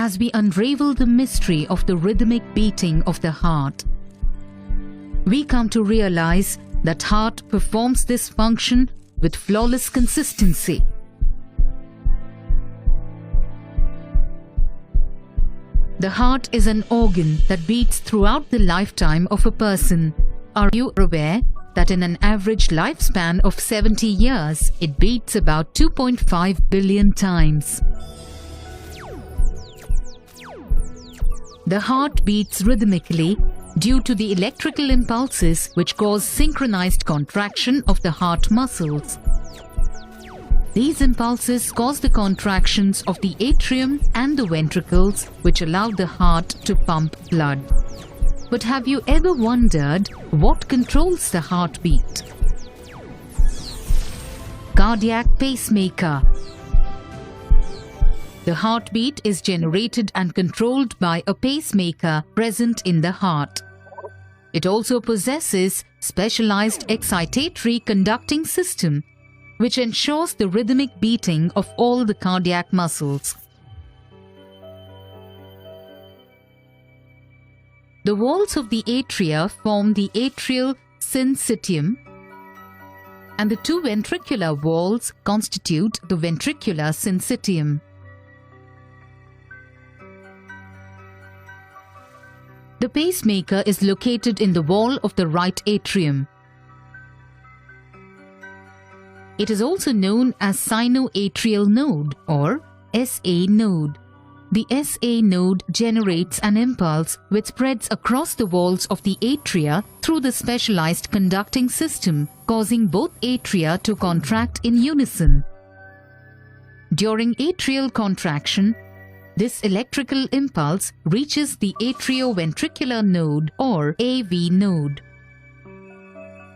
as we unravel the mystery of the rhythmic beating of the heart, we come to realize that heart performs this function with flawless consistency. The heart is an organ that beats throughout the lifetime of a person. Are you aware that in an average lifespan of 70 years, it beats about 2.5 billion times? The heart beats rhythmically due to the electrical impulses which cause synchronized contraction of the heart muscles. These impulses cause the contractions of the atrium and the ventricles, which allow the heart to pump blood. But have you ever wondered what controls the heartbeat? Cardiac pacemaker. The heartbeat is generated and controlled by a pacemaker present in the heart. It also possesses specialized excitatory conducting system, which ensures the rhythmic beating of all the cardiac muscles. The walls of the atria form the atrial syncytium, and the two ventricular walls constitute the ventricular syncytium. The pacemaker is located in the wall of the right atrium. It is also known as sinoatrial node or SA node. The SA node generates an impulse which spreads across the walls of the atria through the specialized conducting system, causing both atria to contract in unison. During atrial contraction, this electrical impulse reaches the atrioventricular node or AV node.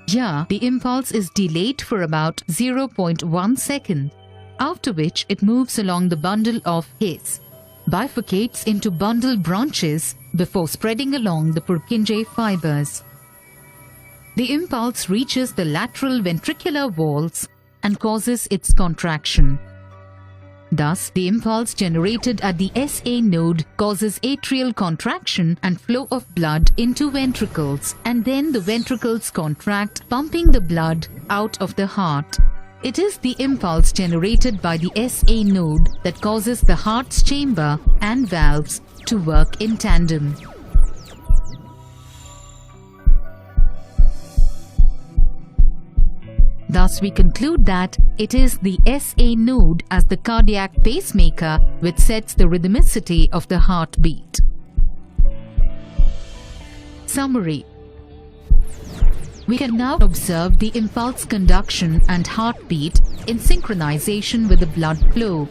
Here, the impulse is delayed for about 0.1 second, after which it moves along the bundle of His, bifurcates into bundle branches before spreading along the Purkinje fibers. The impulse reaches the lateral ventricular walls and causes its contraction. Thus, the impulse generated at the SA node causes atrial contraction and flow of blood into ventricles, and then the ventricles contract, pumping the blood out of the heart. It is the impulse generated by the SA node that causes the heart's chamber and valves to work in tandem. Thus, we conclude that it is the SA node as the cardiac pacemaker which sets the rhythmicity of the heartbeat. Summary. We can now observe the impulse conduction and heartbeat in synchronization with the blood flow.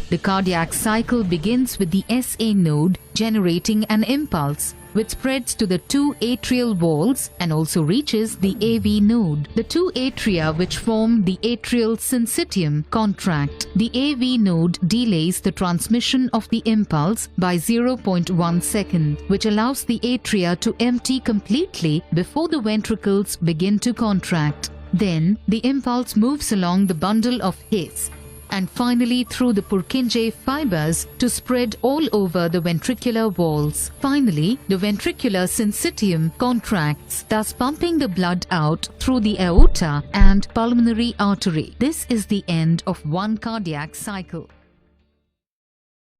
The cardiac cycle begins with the SA node generating an impulse which spreads to the two atrial walls and also reaches the AV node. The two atria which form the atrial syncytium contract. The AV node delays the transmission of the impulse by 0.1 second, which allows the atria to empty completely before the ventricles begin to contract. Then, the impulse moves along the bundle of His and finally through the Purkinje fibers to spread all over the ventricular walls. Finally, the ventricular syncytium contracts, thus pumping the blood out through the aorta and pulmonary artery. This is the end of one cardiac cycle.